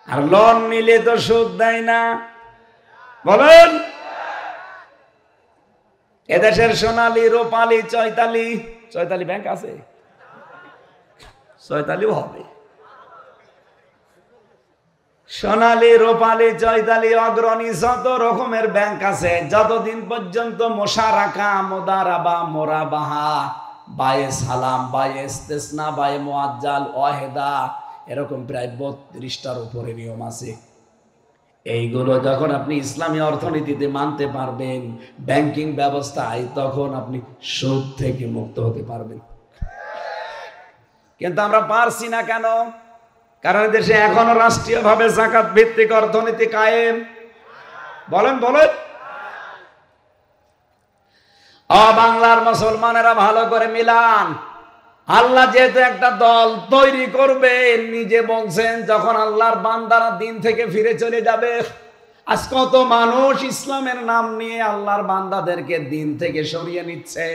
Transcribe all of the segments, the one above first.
আর loan নিলে তো সুদ দেয় না, বলেন। এদেশের সোনালী, রূপালী, চৈতালি ব্যাংক আছে, চৈতালিও হবে। সোনালী, রূপালী, চৈতালি, অগ্রণী, যত রকমের ব্যাংক আছে, যতদিন পর্যন্ত মোশারাকা, মুদারাবা, মোরাবাহা, বায়ে সালাম, বায়ে ইস্তেসনা, বায়ে মুআজ্জাল, ওয়াহেদা, এরকম প্রায় 32টার উপরে নিয়ম আছে। এইগুলো যখন আপনি ইসলামী অর্থনীতিতে মানতে পারবেন, ব্যাংকিং ব্যবস্থায়, তখন আপনি সুদ থেকে মুক্ত হতে পারবেন। কিন্তু আমরা পারছি না কেন? কারণ দেশে এখনো রাষ্ট্রীয়ভাবে যাকাত ভিত্তিক অর্থনীতি কায়েম। বলেন বলেন। বাংলার মুসলমানেরা ভালো করে মিলান। আল্লাহ যেহেতু একটা দল তৈরি করবে, নিজে বলছেন, যখন আল্লাহর বান্দারা দিন থেকে ফিরে চলে যাবে। আজ কত মানুষ ইসলামের নাম নিয়ে আল্লাহর বান্দাদেরকে দিন থেকে সরিয়ে নিচ্ছে।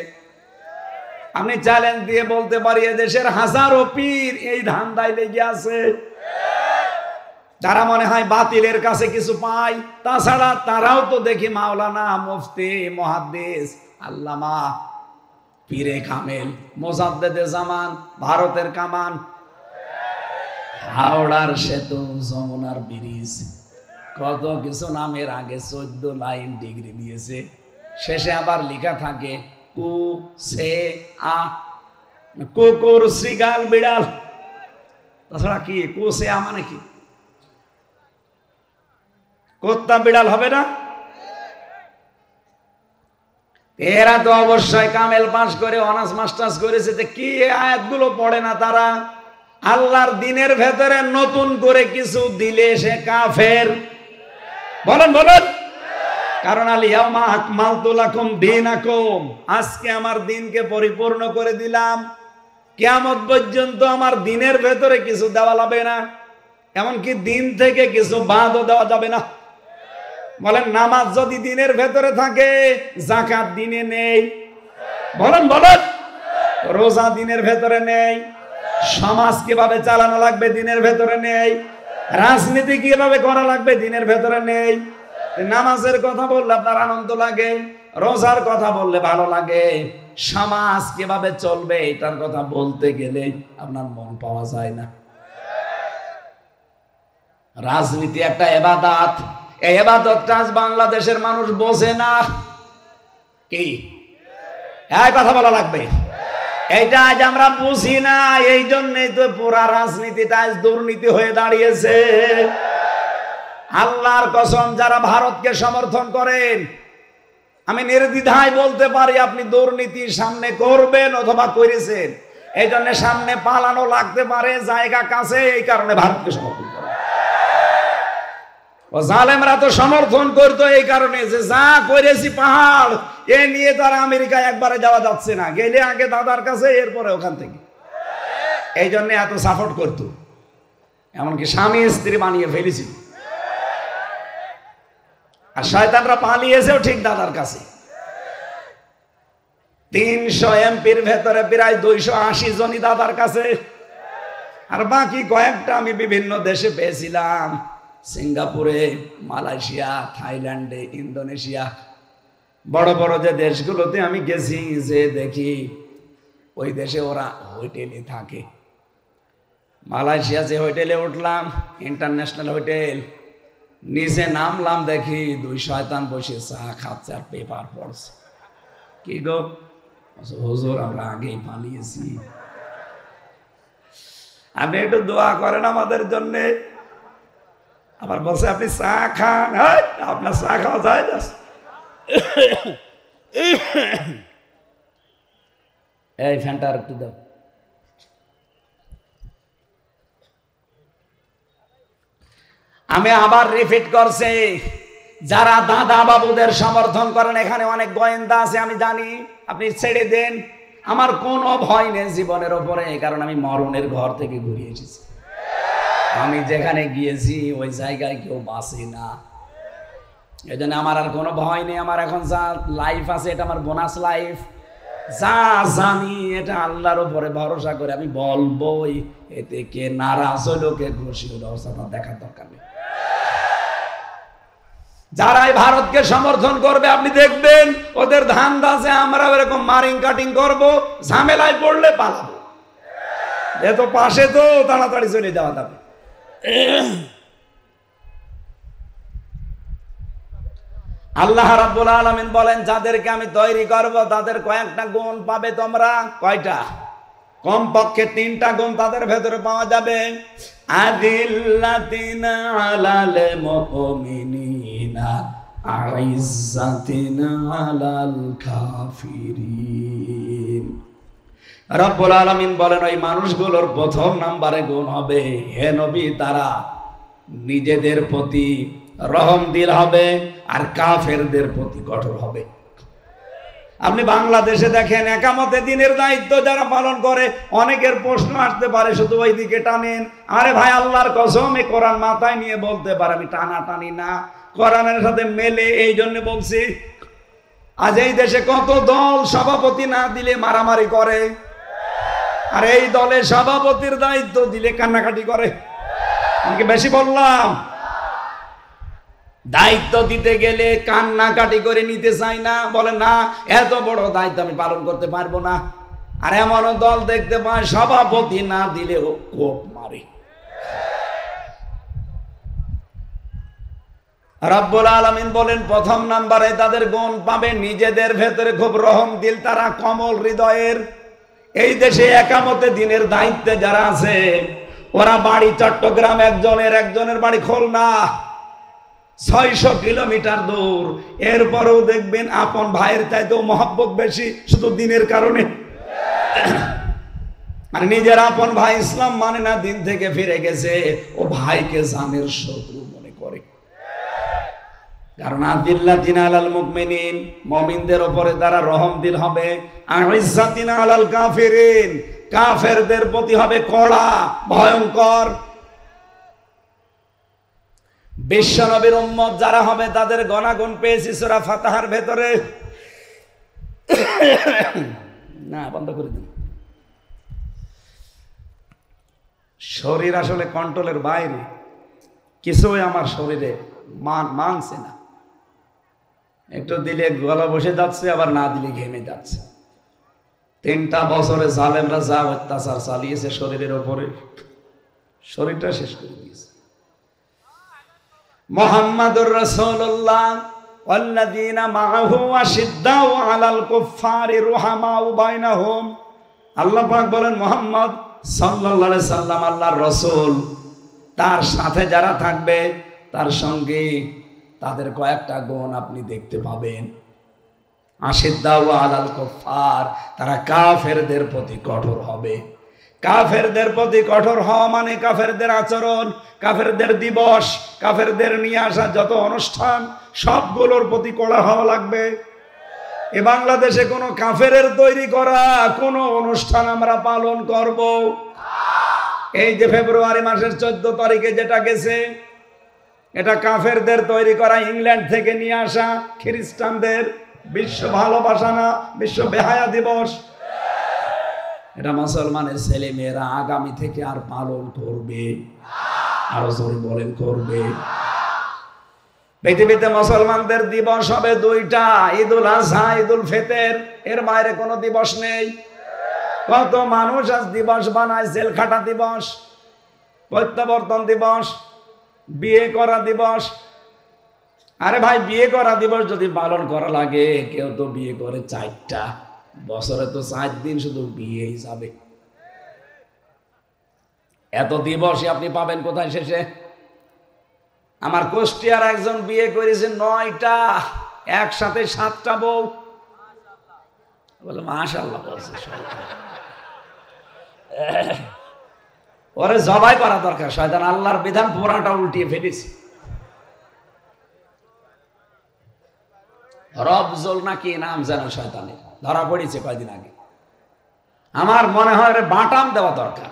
আমি চ্যালেঞ্জ দিয়ে বলতে পারি, এদেশের হাজারো পীর এই ধান্দায় লেগে আছে। যারা মনে হয় বাতিলের কাছে কিছু পায়, তাছাড়া তারাও তো দেখি মাওলানা, মুফতি, মুহাদ্দিস, আল্লামা, পীরে কামেল, মোজাদ্দেদে জামান, ভারতের কামান, হাওড়ার সেতু, যমুনার ব্রিজ, কত কিছু নামের আগে 14 লাইন ডিগ্রি দিয়েছে। শেষে আবার লেখা থাকে কু সে আ, কুকুর, শ্রীগাল, বিড়াল। তাছাড়া কি কু সে আ মানে কি? কুত্তা বিড়াল হবে না? এরা তো অবশ্যই কামেল পাস করে, অনার্স মাস্টার্স করেছে। কি আয়াতগুলো পড়ে না তারা? আল্লাহর দিনের ভেতরে নতুন করে কিছু দিলে সে কাফের। বলেন বলেন। কারণ আল-ইয়াওমা আকমালতু লাকুম দীনাকুম, আজকে আমার দিনকে পরিপূর্ণ করে দিলাম। কিয়ামত পর্যন্ত আমার দিনের ভেতরে কিছু দেওয়া যাবে না, এমনকি দিন থেকে কিছু বাদও দেওয়া যাবে না। বলেন, নামাজ যদি দিনের ভেতরে থাকে, যাকাত দিনে নেই। বলেন বলেন। রোজা দিনের ভেতরে নেই। সমাজ কিভাবে চালানো লাগবে দিনের ভেতরে নেই। রাজনীতি কিভাবে করা লাগবে দিনের ভেতরে নেই। নামাজের কথা বললে আপনার আনন্দ লাগে, রোজার কথা বললে ভালো লাগে, সমাজ কিভাবে চলবে এটার কথা বলতে গেলে আপনার মন পাওয়া যায় না। রাজনীতি একটা ইবাদত, এই ইবাদতটা আজ বাংলাদেশের মানুষ বোঝে না। কি এই কথা বলা লাগবে, এইটা আজ আমরা বুঝি না। এই জন্যই তো পুরা রাজনীতিটা আজ দুর্নীতি হয়ে দাঁড়িয়েছে। আল্লাহর কসম, যারা ভারতকে সমর্থন করেন, আমি নির্দ্বিধায় বলতে পারি আপনি দুর্নীতি সামনে করবেন অথবা করেছেন। এই জন্য সামনে পালানো লাগতে পারে, জায়গা কাছে, এই কারণে ভারতকে সমর্থন করেন। ও জালেমরা তো সমর্থন করতো এই কারণে যে যা করেছি পাহাড়, এ নিয়ে তারা আমেরিকায় একবারে যাওয়া যাচ্ছে না, গেলে আগে দাদার কাছে, এরপরে ওখান থেকে। এই জন্য এত সাপোর্ট করতো, এমনকি স্বামী স্ত্রী বানিয়ে ফেলেছি। আর শয়তানরা পালিয়েছেও ঠিক দাদার কাছে। 300 এমপির ভেতরে প্রায় 280 জনই দাদার কাছে। আর বাকি কয়েকটা আমি বিভিন্ন দেশে পেয়েছিলাম, সিঙ্গাপুরে, মালয়েশিয়া, থাইল্যান্ডে, ইন্দোনেশিয়া, বড় বড় যে দেশগুলোতে আমি গেছি, যে দেখি ওই দেশে ওরা হোটেলে থাকে। মালয়েশিয়া যে হোটেলে উঠলাম, ইন্টারন্যাশনাল হোটেল, নিচে নামলাম, দেখি 2 শয়তান বসে চা খাচ্ছে আর পেপার পড়ছে। কি গো হুজুর, আমরা আগেই পালিয়েছি, আপনি একটু দোয়া করেন আমাদের জন্য। আবার বলছে আপনি চা খান, আপনার চা খাওয়া যায় না। এই ফ্যানটা আর একটু দাও। আমি আবার রিপিট করছি, যারা দাদা বাবুদের সমর্থন করেন, এখানে অনেক গোয়েন্দা আছে আমি জানি, আপনি ছেড়ে দেন। আমার কোনো ভয় নেই জীবনের ওপরে, কারণ আমি মরণের ঘর থেকে ঘুরে এসেছি। আমি যেখানে গিয়েছি ওই জায়গায় কেউ বাঁচে না, এই জন্য আমার আর কোনো ভয় নেই। আমার এখন যা লাইফ আছে, এটা আমার বোনাস লাইফ। যা জানি এটা আল্লাহর উপরে ভরসা করে আমি বলবোই, এতে কে নারাজ হলো কে খুশি হলো আমার দেখার দরকার নেই। যারাই ভারতকে সমর্থন করবে আপনি দেখবেন ওদের ধান্দা আছে আমরা এরকম মারিং কাটিং করব, ঝামেলায় পড়লে পালাবো, এত পাশে তো তাড়াতাড়ি চলে যাওয়া যাবে। আল্লাহ রাব্বুল আলামিন বলেন যাদেরকে আমি তৈরি করব তাদের কয়েকটা গুণ পাবে তোমরা। কয়টা? কমপক্ষে 3টা গুণ তাদের ভেতরে পাওয়া যাবে। আদিল্লাতিনা আলাল মুমিনিনা আইজ্জাতিনা আলাল কাফিরিন। রব্বুল আলামিন বলেন ওই মানুষগুলোর প্রথম নম্বরে গুণ হবে, হে নবী তারা নিজেদের প্রতি রহম দিল হবে আর কাফেরদের প্রতি কঠোর হবে। আপনি বাংলাদেশে দেখেন একামতে দিনের দায়িত্ব যারা পালন করে, অনেকের প্রশ্ন আসতে পারে শুধু ওই দিকে টানেন। আরে ভাই আল্লাহর কসম এই কোরআন মাথায় নিয়ে বলতে পারে আমি টানা টানি না, কোরআনের সাথে মেলে, এই জন্য বলছি। আজ এই দেশে কত দল সভাপতি না দিলে মারামারি করে, আর এই দলের সভাপতির দায়িত্ব দিলে কান্নাকাটি করে। আমি বেশি বললাম? দায়িত্ব দিতে গেলে কান্নাকাটি করে নিতে চাই না, বলে না এত বড় দায়িত্ব আমি পালন করতে পারবো না। আর এমনও দল দেখতে পায় সভাপতি না দিলেও কোপ মারে। রব্বুল আলামিন বলেন প্রথম নম্বরে তাদের গুণ পাবে নিজেদের ভেতরে খুব রহম দিল, তারা কমল হৃদয়ের। এই দেশে একামতে দিনের দায়িত্বে যারা আছে ওরা বাড়ি চট্টগ্রাম, একজনের বাড়ি খুলনা, 600 কিলোমিটার দূর। এরপরেও দেখবেন আপন ভাইয়ের চাইতেও মহব্বত বেশি, শুধু দিনের কারণে। আর নিজের আপন ভাই ইসলাম মানে না, দিন থেকে ফিরে গেছে, ও ভাইকে জানের শত্রু মনে করে। কারণ আদিল্লাতিনা আলাল মুমিনিন, মুমিনদের উপরে তারা রহম দিল হবে, আর ইজ্জাতিনা আলাল কাফিরিন, কাফেরদের প্রতি হবে কড়া ভয়ঙ্কর। বিশ্ব নবীর উম্মত যারা হবে তাদের গণাগুণ পেয়েছি সূরা ফাতিহার ভেতরে। না বন্ধ করে দিন, শরীর আসলে কন্ট্রোলের বাইরে, কিছুই আমার শরীরে মানছে না। একটু দিলে গলা বসে যাচ্ছে, আবার না দিলে ঘেমে যাচ্ছে। 3টা বছরে জালেমরা যা অত্যাচার চালিয়েছে শরীরের ওপরে, শরীরটা শেষ করে দিয়েছে। মুহাম্মাদুর রাসূলুল্লাহ ওয়াল্লাযীনা মাআহু আশিদ্দাউ আলাল কুফফারি রুহামাউ বাইনাহুম। আল্লাহ পাক বলেন মুহাম্মদ সাল্লাল্লাহু আলাইহি সাল্লাম আল্লাহর রাসূল, তার সাথে যারা থাকবে তার সঙ্গে তাদের কয়েকটা গুণ আপনি দেখতে পাবেন। আশিদ্দাউ আলাল কুফফার, তারা কাফেরদের প্রতি কঠোর হবে। কাফেরদের প্রতি কঠোর হওয়া মানে কাফেরদের আচরণ, কাফেরদের দিবস, কাফেরদের নিয়ে আসা যত অনুষ্ঠান সবগুলোর প্রতি কড়া হওয়া লাগবে। এ বাংলাদেশে কোনো কাফেরের তৈরি করা কোনো অনুষ্ঠান আমরা পালন করব? এই যে ফেব্রুয়ারি মাসের 14 তারিখে যেটা গেছে, এটা কাফেরদের তৈরি করা, ইংল্যান্ড থেকে নিয়ে আসা, খ্রিস্টানদের বিশ্ব ভালোবাসা না, বিশ্ব বেহায়া দিবস। এটা মুসলমানের ছেলে মেয়েরা আগামী থেকে আর পালন করবে, আরো জোরে বলেন করবে। পৃথিবীতে মুসলমানদের দিবস হবে 2টা, ঈদুল আজহা, ঈদুল ফিতর, এর বাইরে কোনো দিবস নেই। কত মানুষ আজ দিবস বানায়, জেল খাটা দিবস, প্রত্যাবর্তন দিবস, বিয়ে করা দিবস। আরে ভাই বিয়ে করা দিবস যদি পালন করা লাগে, কেউ তো বিয়ে করে 4টা, বছরে তো 4 দিন শুধু বিয়েই যাবে। এত দিবসই আপনি পাবেন কোথায় শেষে? আমার কুষ্টিয়ার একজন বিয়ে করেছে 9টা, একসাথে 7টা বউ। বলে মাশাআল্লাহ বলছে, ওরে জবাই করা দরকার, শয়তান আল্লাহর বিধান পুরাটা উল্টিয়ে ফেলেছে। রবজল নাকি নাম যেন শয়তানের, ধরা পড়েছে কয়দিন আগে। আমার মনে হয় বাটাম দেওয়া দরকার।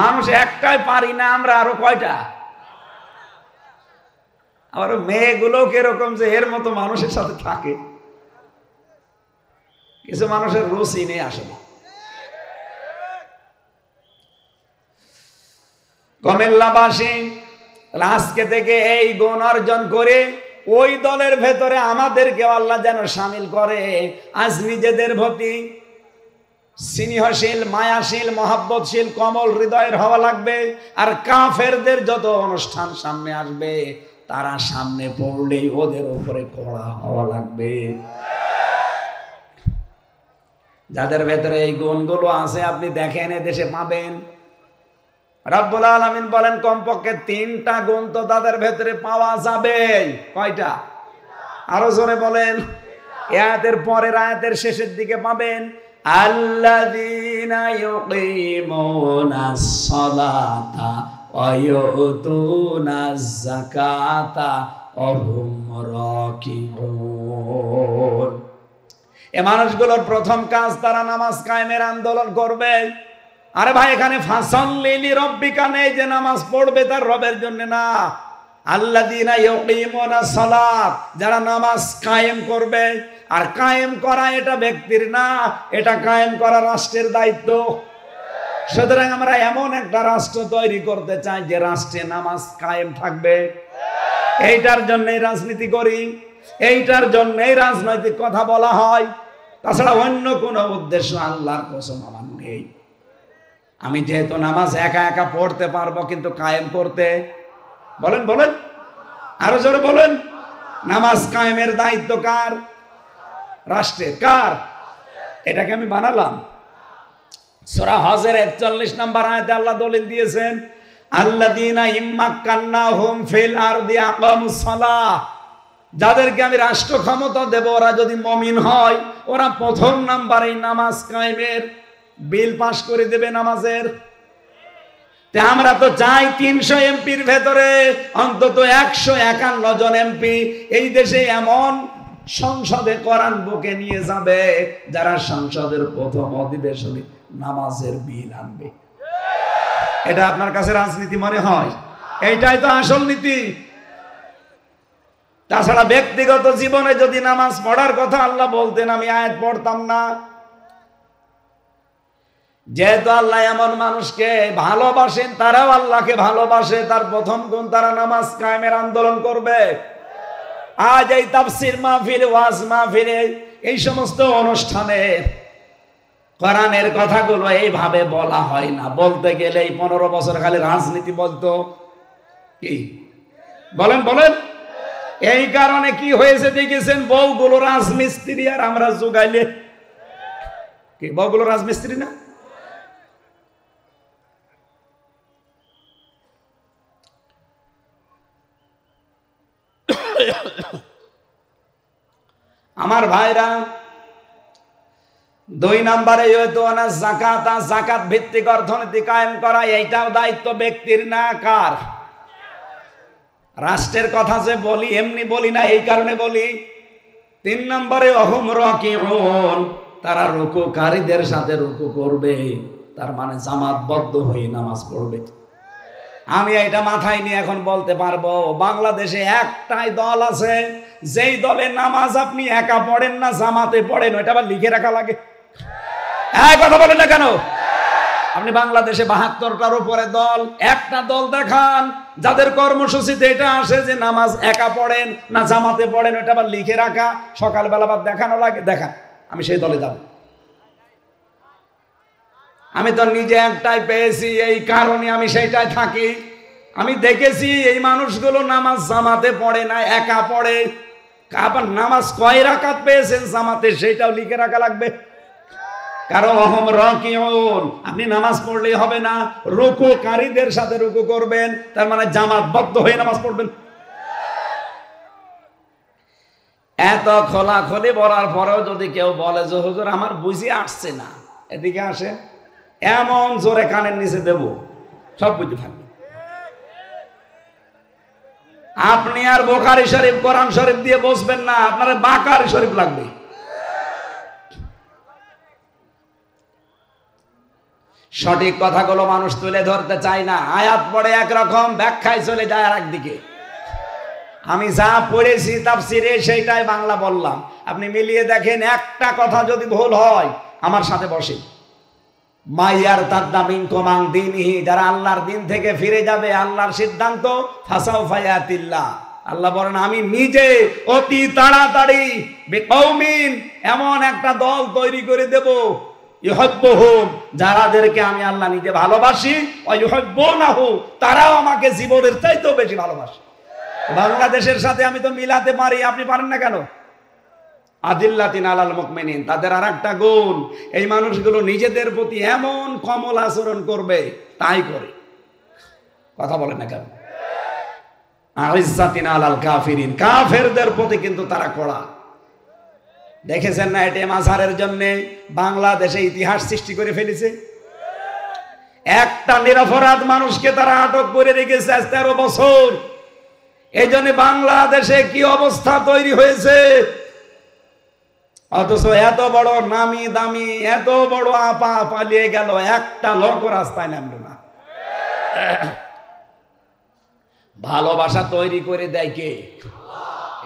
মানুষ একটাই পারি না, আমরা আরো কয়টা? আবার মেয়েগুলো কিরকম যে এর মতো মানুষের সাথে থাকে। কিছু মানুষের রুচি নেই আসলে। কুমিল্লাবাসী আজকে থেকে এই গুণ অর্জন করে ওই দলের ভেতরে আমাদেরকে আল্লাহ যেন শামিল করে। আজ নিজেদের প্রতি স্নেহশীল, মায়াশীল, মহাব্বতশীল, কমল হৃদয়ের হওয়া লাগবে। আর কাফেরদের যত অনুষ্ঠান সামনে আসবে তারা সামনে পড়লেই ওদের উপরে কড়া হওয়া লাগবে। যাদের ভেতরে এই গুণগুলো আছে আপনি দেখেন এদেশে পাবেন। রব্বুল আলামিন বলেন কমপক্ষে 3টা গুণ তো তাদের ভেতরে পাওয়া যাবে। কয়টা? আরো জোরে বলেন। আয়াতের পরের আয়াতের শেষের দিকে পাবেন আল্লাযীনা ইউকিমুনাস সালাতা ওয়া ইউতুনাজ যাকাতা ওয়া হুম রাকিউন। এই মানুষগুলোর প্রথম কাজ তারা নামাজ কায়েমের আন্দোলন করবে। আরে ভাই এখানে ফাসাল্লি লিরাব্বিকা নেই যে নামাজ পড়বে তার রবের জন্য না। আল্লাযীনা ইউকিমুনাস সালাত, যারা নামাজ কায়েম করবে। আর কায়েম করা এটা ব্যক্তির না, এটা কায়েম করা রাষ্ট্রের দায়িত্ব। সুতরাং আমরা এমন একটা রাষ্ট্র তৈরি করতে চাই যে রাষ্ট্রে নামাজ কায়েম থাকবে। এইটার জন্যই রাজনীতি করি, এইটার জন্যই রাজনৈতিক কথা বলা হয়। তাছাড়া অন্য কোনো উদ্দেশ্য আল্লাহর কসম আমার নেই। আমি যেহেতু নামাজ একা একা পড়তে পারবো, কিন্তু কায়েম করতে বলেন বলেন আরো জোরে বলেন। নামাজ কায়েমের দায়িত্ব কার? রাষ্ট্রের। কার? এটাকে আমি বানালাম। সূরা হজের 41 নম্বর আয়াতে আল্লাহ দলিল দিয়েছেন আল্লাযীনা ইম্মাক্কান্নাহুম ফিল আরদি আকামুস সালাহ, যাদেরকে আমি রাষ্ট্র ক্ষমতা দেব ওরা যদি মুমিন হয় ওরা প্রথম নাম্বারে নামাজ কায়েমের বিল পাস করে দেবে নামাজের। তে আমরা তো চাই 300 এমপির ভেতরে অন্তত 151 জন এমপি এই দেশে এমন সংসদে কোরআন বুকে নিয়ে যাবে যারা সংসদের প্রথম অধিবেশনে নামাজের বিল আনবে। এটা আপনার কাছে রাজনীতি মনে হয়? এইটাই তো আসল নীতি। তাছাড়া ব্যক্তিগত জীবনে যদি নামাজ পড়ার কথা আল্লাহ বলতেন আমি আয়াত পড়তাম না। যেহেতু আল্লাহ এমন মানুষকে ভালোবাসেন, তারাও আল্লাহকে ভালোবাসে, তার প্রথম গুণ তারা নামাজ কায়েমের আন্দোলন করবে। আজ এই তাফসীর মাহফিল, ওয়াজ মাহফিল, এই সমস্ত অনুষ্ঠানে কোরআনের কথাগুলো এইভাবে বলা হয় না। বলতে গেলে এই 15 বছর খালি রাজনীতি বলতো। কি বলেন বলেন? এই কারণে কি হয়েছে দেখেছেন, বউগুলো রাজমিস্ত্রি আর আমরা জোগাইলে কি বউগুলো রাজমিস্ত্রি না? আমার ভাইরা, 2 নম্বরে যাকাত ভিত্তিক অর্থনীতি কায়েম করা, এইটাও দায়িত্ব ব্যক্তির না। কার? রাষ্ট্রের কথা যে বলি এমনি বলি না, এই কারণে বলি। 3 নম্বরে ওহুম রাকিউন, তারা রুকুকারীদের সাথে রুকু করবে, তার মানে জামাতবদ্ধ হয়ে নামাজ পড়বে। আমি এটা মাথায় নিয়ে এখন বলতে পারবো বাংলাদেশে একটাই দল আছে যেই দলের নামাজ আপনি একা পড়েন না, জামাতে পড়েন। ওইটা আবার লিখে রাখা লাগে। কথা বলেন না কেন? আপনি বাংলাদেশে 72টার উপরে দল, একটা দল দেখান যাদের কর্মসূচিতে এটা আসে যে নামাজ একা পড়েন না জামাতে পড়েন। ওইটা আবার লিখে রাখা, সকালবেলা আবার দেখানো লাগে। দেখান, আমি সেই দলে যাব। আমি তো নিজে একটাই পেয়েছি, এই কারণে আমি সেইটাই থাকি। আমি দেখেছি এই মানুষগুলো নামাজ জামাতে পড়ে না, একা পড়ে। আবার নামাজ কয় রাকাত পেয়েছেন জামাতে সেইটাও লিখে রাখা লাগবে। কারণ ওহুম রাকিউন, আপনি নামাজ পড়লেই হবে না, রুকুকারীদের সাথে রুকু করবেন, তার মানে জামাতবদ্ধ হয়ে নামাজ পড়বেন। এত খোলাখুলি বলার পরেও যদি কেউ বলে যে হুজুর আমার বুঝি আসছে না, এদিকে আসে, এমন জোরে কানের নিচে দেব সব বুঝতে থাকবে। আপনি আর বুখারী শরীফ, কোরআন শরীফ দিয়ে বসবেন না, আপনার বাকারি শরীফ লাগবে। সঠিক কথাগুলো মানুষ তুলে ধরতে চায় না। আয়াত পড়ে একরকম, ব্যাখ্যায় চলে যায় আর একদিকে। আমি যা পড়েছি তাফসিরে সেইটাই বাংলা বললাম। আপনি মিলিয়ে দেখেন, একটা কথা যদি ভুল হয় আমার সাথে বসে, মাইয়ার তাদ্দামিন কমাং দিনহি, যারা আল্লাহর দিন থেকে ফিরে যাবে, আল্লাহর সিদ্ধান্ত ফাসাউ ফায়াতিল্লাহ, আল্লাহ বলেন আমি নিজে অতি তাড়াতাড়ি বিকৌমিন এমন একটা দল তৈরি করে দেব, ইউহিব্বুহুম, যারাদেরকে আমি আল্লাহ নিজে ভালোবাসি, ওয়া ইউহিব্বুনাহু, তারাও আমাকে জীবনের চাইতেও বেশি ভালোবাসে। বাংলাদেশের সাথে আমি তো মিলাতে পারি, আপনি পারেন না কেন? আদিল্লাতিন আলাল মুমিনিন, তাদের আরেকটা গুণ, এই মানুষগুলো নিজেদের প্রতি এমন কমল আচরণ করবে, তাই করে। কথা বলেন না কেন? আইজ্জাতিন আলাল কাফিরিন, কাফেরদের প্রতি কিন্তু তারা কড়া। দেখেছেন না এটিএম আজহারের জন্য বাংলাদেশে ইতিহাস সৃষ্টি করে ফেলেছে। একটা নিরপরাধ মানুষকে তারা আটক করে রেখেছে আজ 13 বছর। এই জন্য বাংলাদেশে কি অবস্থা তৈরি হয়েছে। অথচ এত বড় নামি দামি, এত বড় আপা পালিয়ে গেল, একটা লোক রাস্তায় নামলো না। ভালোবাসা তৈরি করে দেয় কে?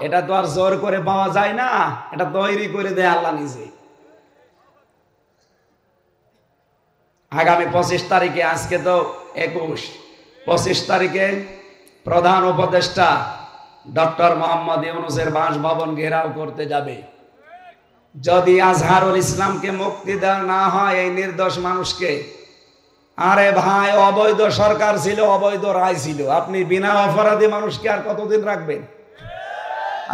এটা তো আর জোর করে পাওয়া যায় না, এটা তৈরি করে দেয় আল্লাহ নিজে। আগামী 25 তারিখে, আজকে তো 21, 25 তারিখে প্রধান উপদেষ্টা ডক্টর মোহাম্মদ ইউনূসের বাসভবন ঘেরাও করতে যাবে। যদি আজহারুল ইসলামকে মুক্তি দেওয়া না হয় এই নির্দোষ মানুষকে, আরে ভাই অবৈধ সরকার ছিল, অবৈধ রায় ছিল, আপনি বিনা অপরাধী মানুষকে আর কতদিন রাখবেন?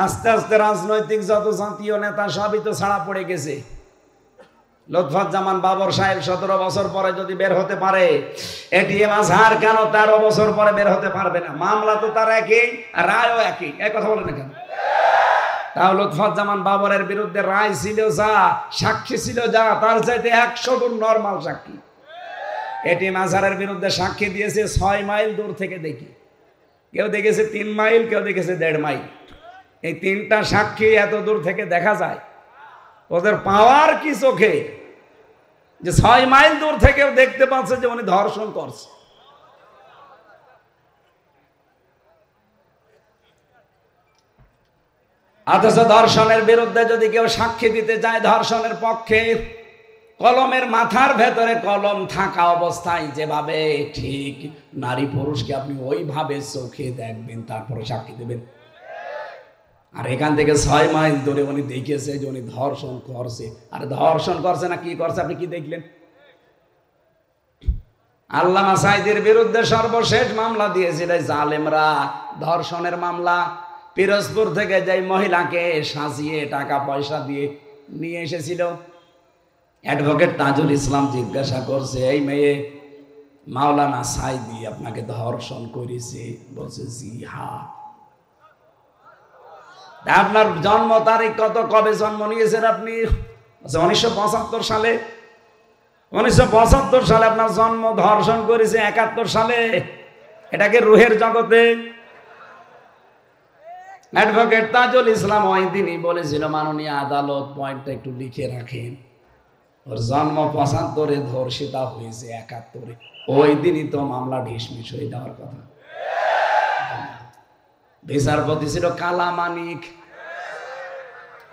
আস্তে আস্তে রাজনৈতিক যত জাতীয় নেতা সবই তো ছাড়া পড়ে গেছে। লুৎফুজ্জামান বাবর সাহেব 17 বছর পরে যদি বের হতে পারে, এটিএম আজহার কেন 13 বছর পরে বের হতে পারবে না? মামলা তো তার একই, রায়ও একই, এই কথা বলেন না কেন? তাও লুৎফুজ্জামান বাবরের বিরুদ্ধে রায় ছিল যা, সাক্ষী ছিল যা, তার চাইতে 100 গুণ নরমাল সাক্ষী। এটিএম আজহারের বিরুদ্ধে সাক্ষী দিয়েছে 6 মাইল দূর থেকে, দেখি কেউ দেখেছে 3 মাইল, কেউ দেখেছে 1.5 মাইল। এই 3টা সাক্ষী এত দূর থেকে দেখা যায়, ওদের পাওয়ার কি চোখে যে 6 মাইল দূর থেকেও দেখতে পাচ্ছে যে উনি ধর্ষণ করছে। অথচ ধর্ষণের বিরুদ্ধে যদি কেউ সাক্ষী দিতে যায় ধর্ষণের পক্ষে, কলমের মাথার ভেতরে কলম থাকা অবস্থায় যেভাবে ঠিক নারী পুরুষকে আপনি ওইভাবে চোখে দেখবেন, তারপরে সাক্ষী দেবেন। আর এখান থেকে 6 মাইল দূরে উনি দেখেছে যে উনি ধর্ষণ করছে। আর ধর্ষণ করছে না কি করছে আপনি কি দেখলেন? আল্লামা সাঈদীর বিরুদ্ধে সর্বশেষ মামলা দিয়েছিল জালেমরা, ধর্ষণের মামলা। পিরোজপুর থেকে যাই মহিলাকে সাজিয়ে টাকা পয়সা দিয়ে নিয়ে এসেছিল, অ্যাডভোকেট তাজুল ইসলাম জিজ্ঞাসা করছে, এই মেয়ে মাওলানা সাঈদী আপনাকে ধর্ষণ করেছে? বলছে জি হ্যাঁ। আপনার জন্ম তারিখ কত, কবে জন্ম নিয়েছেন আপনি? 1975 সালে। 1975 সালে আপনার জন্ম, ধর্ষণ করেছে 71 সালে। এটাকে রুহের জগতে। অ্যাডভোকেট তাজুল ইসলাম ওই দিনই বলেছিল, মাননীয় আদালত পয়েন্টটা একটু লিখে রাখেন, ওর জন্ম 75-এ, ধর্ষিতা হয়েছে 71-এ। ওই দিনই তো মামলা ঢিসমিস হয়ে যাওয়ার কথা। বিচারপতি ছিল কালা মানিক।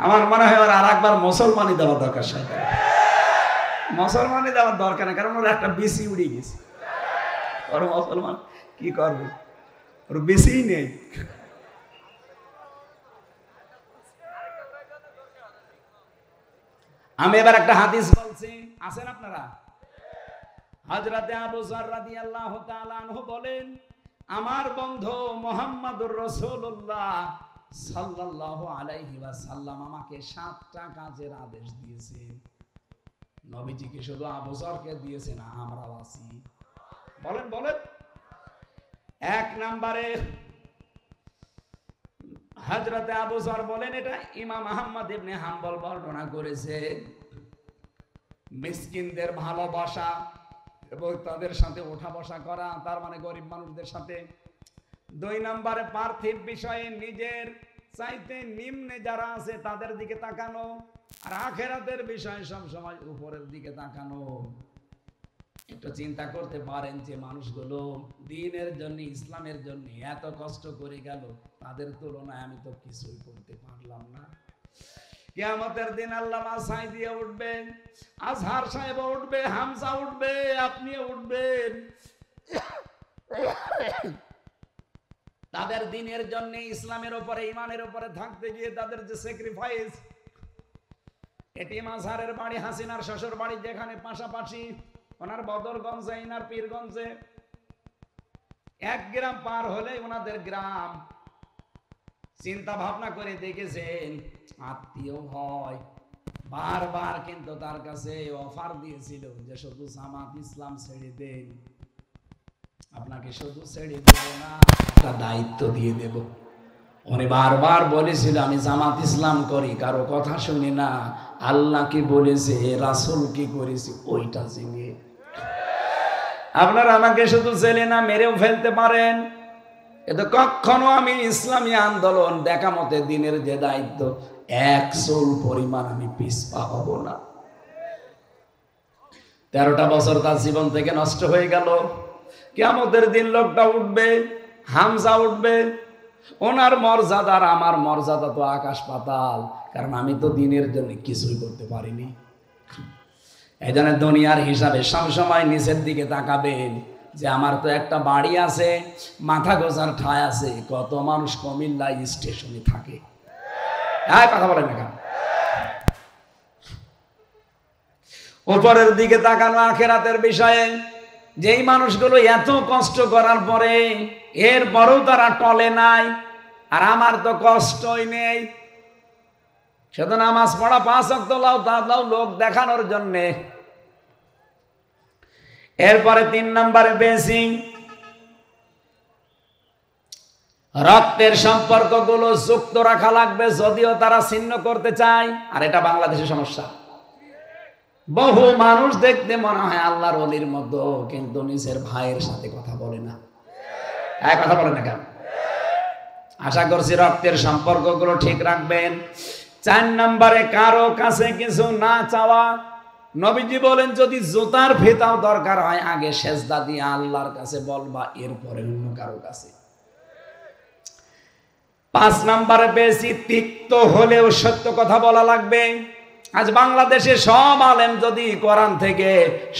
আমার মনে হয় ওর আর একবার মুসলমানি দেওয়া দরকার। সরকার মুসলমানি দেওয়ার দরকার না, কারণ ওর একটা বিসি উড়ে গেছে। ওর মুসলমান কি করবে, ওর বিসি নেই। আমি এবার একটা হাদিস বলছি, আছেন আপনারা? হযরতে আবু যর রাদিয়াল্লাহু তাআলা আনহু বলেন, আমার বন্ধু মুহাম্মদুর রাসূলুল্লাহ সাল্লাল্লাহু আলাইহি ওয়াসাল্লাম আমাকে 7টা কাজের আদেশ দিয়েছেন। নবীজি কি শুধু আবু যরকে দিয়েছেন? আমরাও আছি। বলেন বলেন। 1 নম্বরে হযরতে আবু যর বলেন, এটা ইমাম আহমদ ইবনে হাম্বল বর্ণনা করেছে, মিসকিনদের ভালোবাসা এবং তাদের সাথে ওঠা বসা করা, তার মানে গরিব মানুষদের সাথে। 2 নম্বরে পার্থিব বিষয়ে নিজের চাইতে নিম্নে যারা আছে তাদের দিকে তাকানো, আর আখেরাতের বিষয়ে সব সময় উপরের দিকে তাকানো। একটু চিন্তা করতে পারেন যে মানুষগুলো দ্বীনের জন্য, ইসলামের জন্য এত কষ্ট করে গেল, তাদের তুলনায় আমি তো কিছুই করতে পারলাম না। কিয়ামতের দিন আল্লামা সাঈদী উঠবে, আজহার সাহেব উঠবে, হামজা উঠবে, আপনিও উঠবেন। তাদের দিনের জন্য, ইসলামের উপরে, ইমানের উপরে থাকতে গিয়ে তাদের যে স্যাক্রিফাইস, এটিএম আজহারের বাড়ি হাসিনার শ্বশুর বাড়ি যেখানে পাশাপাশি, ওনার বদরগঞ্জে, ইনার পীরগঞ্জে, 1 গ্রাম পার হলে ওনাদের গ্রাম। চিন্তা ভাবনা করে দেখেছেন, আত্মীয় হয় বারবার, কিন্তু তার কাছে অফার দিয়েছিল যে শুধু জামাত ইসলাম ছেড়ে দেন, আপনাকে শুধু ছেড়ে দেব না, একটা দায়িত্ব দিয়ে দেব। উনি বারবার বলেছিল আমি জামাত ইসলাম করি, কারো কথা শুনি না, আল্লাহ কি বলেছে, রাসূল কি করেছে ওইটা চিনি। আপনারা আমাকে শুধু ছেলে না মেরেও ফেলতে পারেন, কিন্তু কখনো আমি ইসলামী আন্দোলন দেখা মতে দিনের যে দায়িত্ব, 1 চুল পরিমাণ আমি পিছপা হব না। 13টা বছর তার জীবন থেকে নষ্ট হয়ে গেল। কিয়ামতের দিন লোকটা উঠবে, হামজা উঠবে, ওনার মর্যাদা আর আমার মর্যাদা তো আকাশ পাতাল, কারণ আমি তো দিনের জন্য কিছুই করতে পারিনি। এই জন্য দুনিয়ার হিসাবে সবসময় নিচের দিকে তাকাবেন, যে আমার তো একটা বাড়ি আছে, মাথা গোছার ঠাঁই আছে, কত মানুষ কুমিল্লা স্টেশনে থাকে। কথা বলেন না কেন? উপরের দিকে তাকানো আখিরাতের বিষয়ে, যেই মানুষগুলো এত কষ্ট করার পরে এরপরেও তারা টলে নাই, আর আমার তো কষ্টই নেই, শুধু নামাজ পড়া 5 ওয়াক্ত লাও লোক দেখানোর জন্যে। এরপরে 3 নম্বরে বেসিং, রক্তের সম্পর্কগুলো যুক্ত রাখা লাগবে, যদিও তারা ছিন্ন করতে চায়। আর এটা বাংলাদেশের সমস্যা। বহু মানুষ দেখতে মনে হয় আল্লাহর ওলির মতো, কিন্তু নিজের ভাইয়ের সাথে কথা বলে না। কথা বলে না কেন? আশা করছি রক্তের সম্পর্কগুলো ঠিক রাখবেন। 4 নম্বরে কারো কাছে কিছু না চাওয়া। নবীজি বলেন, যদি জুতার ফিতাও দরকার হয়, আগে সেজদা দিয়ে আল্লাহর কাছে বলবা, এরপরে অন্য কারো কাছে। 5 নম্বরে বেশি তিক্ত হলেও সত্য কথা বলা লাগবে। আজ বাংলাদেশে সব আলেম যদি কোরআন থেকে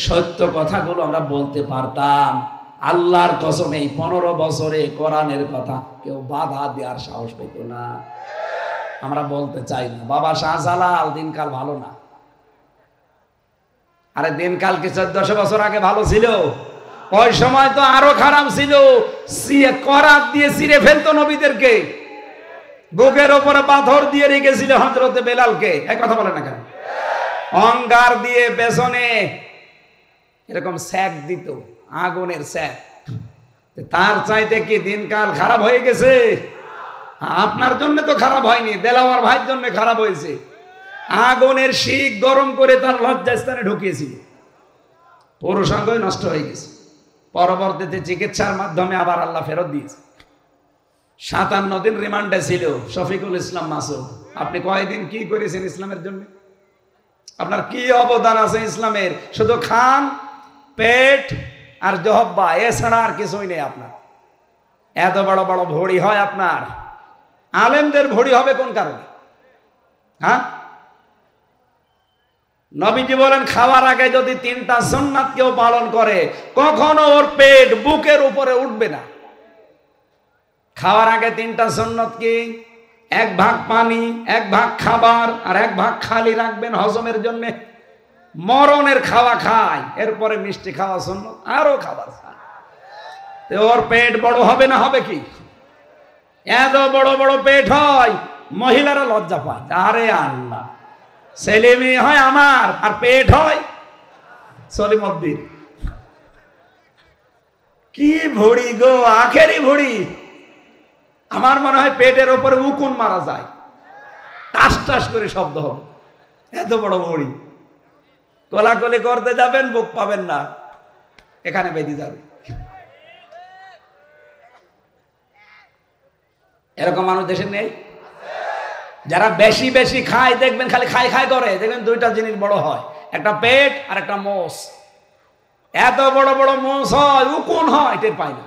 সত্য কথাগুলো আমরা বলতে পারতাম, আল্লাহর কসম এই 15 বছরে কোরআনের কথা কেউ বাধা দেওয়ার সাহস পেত না। আমরা বলতে চাই না। বাবা শাহজালাল দিনকাল ভালো না। আরে দিনকাল কি 1400 বছর আগে ভালো ছিল? ওই সময় তো আরো খারাপ ছিল। করাত দিয়ে ছিঁড়ে ফেলতো নবীদেরকে, বুকের ওপরে পাথর দিয়ে রেখেছিল হযরতে বেলালকে। এক কথা বলে না কেন? অঙ্গার দিয়ে পেছনে এরকম স্যাক দিত, আগুনের স্যাক। তার চাইতে কি দিনকাল খারাপ হয়ে গেছে? আপনার জন্য তো খারাপ হয়নি, দেলাওয়ার ভাইয়ের জন্য খারাপ হয়েছে। আগুনের শিক গরম করে তার লজ্জাস্থানে ঢুকিয়েছিল, পুরুষাঙ্গই নষ্ট হয়ে গেছে। পরবর্তীতে চিকিৎসার মাধ্যমে আবার আল্লাহ ফেরত দিয়েছে। 57 দিন রিমান্ডে ছিল শফিকুল ইসলাম মাসুদ। আপনি কয়দিন কি করেছেন ইসলামের জন্য? আপনার কি অবদান আছে ইসলামের? শুধু খান, পেট আর জহব্বা, এছাড়া আর কিছুই নেই আপনার। এত বড় বড় ভড়ি হয় আপনার। আলেমদের ভড়ি হবে কোন কারণে? হ্যাঁ, নবীজি বলেন, খাওয়ার আগে যদি 3টা সুন্নাত কেউ পালন করে, কখনো ওর পেট বুকের উপরে উঠবে না। খাওয়ার আগে 3টা সুন্নাত কি? 1 ভাগ পানি, 1 ভাগ খাবার, আর 1 ভাগ খালি রাখবেন হজমের জন্য। মরণের খাওয়া খায়, এরপরে মিষ্টি খাওয়া সুন্নাত, আরো খাবার খায়। ওর পেট বড় হবে না? হবে কি? এত বড় বড় পেট হয়, মহিলারা লজ্জা পায়। আরে আল্লাহ, ছেলে মেয়ে হয় আমার, আর পেট হয় সলিমউদ্দিন। কি ভড়ি গো, আখেরি ভড়ি। আমার মনে হয় পেটের ওপরে উকুন মারা যায়, টাস টাস করে শব্দ হবে। এত বড় ভড়ি। কোলাকুলি করতে যাবেন, বুক পাবেন না, এখানে বেঁধে যাবে। এরকম মানুষ দেশে নেই? যারা বেশি বেশি খায়, দেখবেন খালি খাই খাই করে, দেখবেন 2টা জিনিস বড় হয়, একটা পেট আর একটা মোষ। এত বড় বড় মোষ হয়, উকুন হয়, টের পাই না।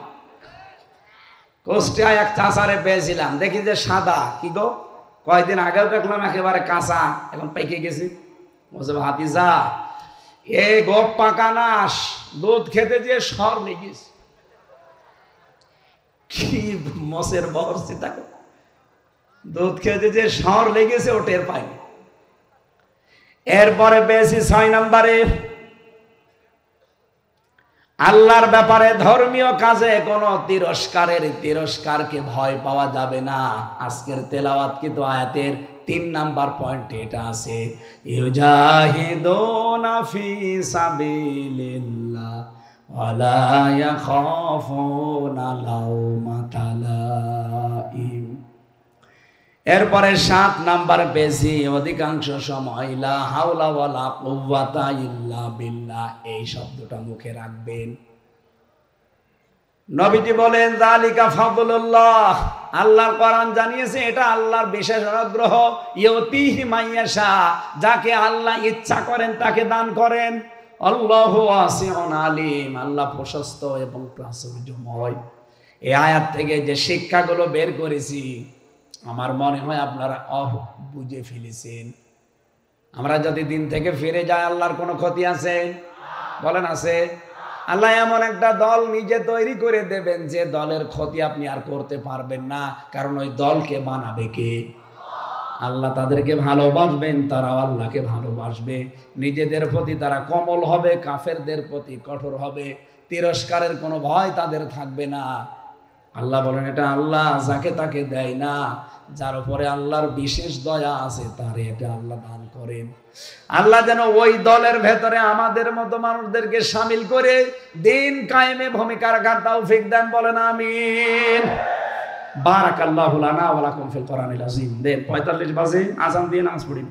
কুষ্টিয়ায় এক চাচারে পেয়েছিলাম, দেখি যে সাদা, কি গো কয়েকদিন আগেও দেখলাম একেবারে কাঁচা, এখন পেকে গেছে। বলছে ভাতিজা এ গোপ পাকা নাশ, দুধ খেতে যে সর লেগেছে। কি মসের বহরছি তাকে, দুধ খেতে যে সর লেগেছে ও টের পায়নি। এরপরে বেশি 6 নম্বরে, আল্লাহর ব্যাপারে ধর্মীয় কাজে কোনো তিরস্কারকে ভয় পাওয়া যাবে না। আজকের তেলাওয়াতকৃত আয়াতের 3 নাম্বার পয়েন্টে এটা আছে, ইউজাহিদুনা ফি সাবিলিল্লাহ ওয়ালা ইয়াখাফুনা লাওমাতা লাইম। এরপরে 7 নাম্বার পেজি, অধিকাংশ সময় লা হাওলা ওয়ালা কুওয়াতা ইল্লা বিল্লাহ, এই শব্দটা মুখে রাখবেন। নবীজি বলেন যালিকা ফাদলুল্লাহ, আল্লাহর কোরআন জানিয়েছে এটা আল্লাহর বিশেষ অনুগ্রহ, ইউতিহি মাইয়াশা, যাকে আল্লাহ ইচ্ছা করেন তাকে দান করেন। আল্লাহু ওয়াসিউন আলিম, আল্লাহ প্রশস্ত এবং প্রাচুর্যময়। এই আয়াত থেকে যে শিক্ষাগুলো বের করেছি আমার মনে হয় আপনারা বুঝে ফেলেছেন। আমরা যদি দিন থেকে ফিরে যাই আল্লাহর কোনো ক্ষতি আছে? বলেন আছে? আল্লাহ এমন একটা দল নিজে তৈরি করে দেবেন যে দলের ক্ষতি আপনি আর করতে পারবেন না, কারণ ওই দলকে বানাবে কে? আল্লাহ। তাদেরকে ভালোবাসবেন, তারাও আল্লাহকে ভালোবাসবে। নিজেদের প্রতি তারা কোমল হবে, কাফেরদের প্রতি কঠোর হবে। তিরস্কারের কোনো ভয় তাদের থাকবে না। আল্লাহ বলেন এটা আল্লাহ যাকে তাকে দেয় না, যার উপরে আল্লাহর বিশেষ দয়া আছে তারে এটা আল্লাহ দান করেন। আল্লাহ যেন ওই দলের ভেতরে আমাদের মতো মানুষদেরকে শামিল করে দিন কায়েমে ভূমিকা রাখার তৌফিক দেন, বলেন আমিন। বারাকাল্লাহু লানা ওয়া লাকুম ফিল কোরআনিল আযীম। দেন 45 বাজে আযান দিয়ে নামাজ পড়ি।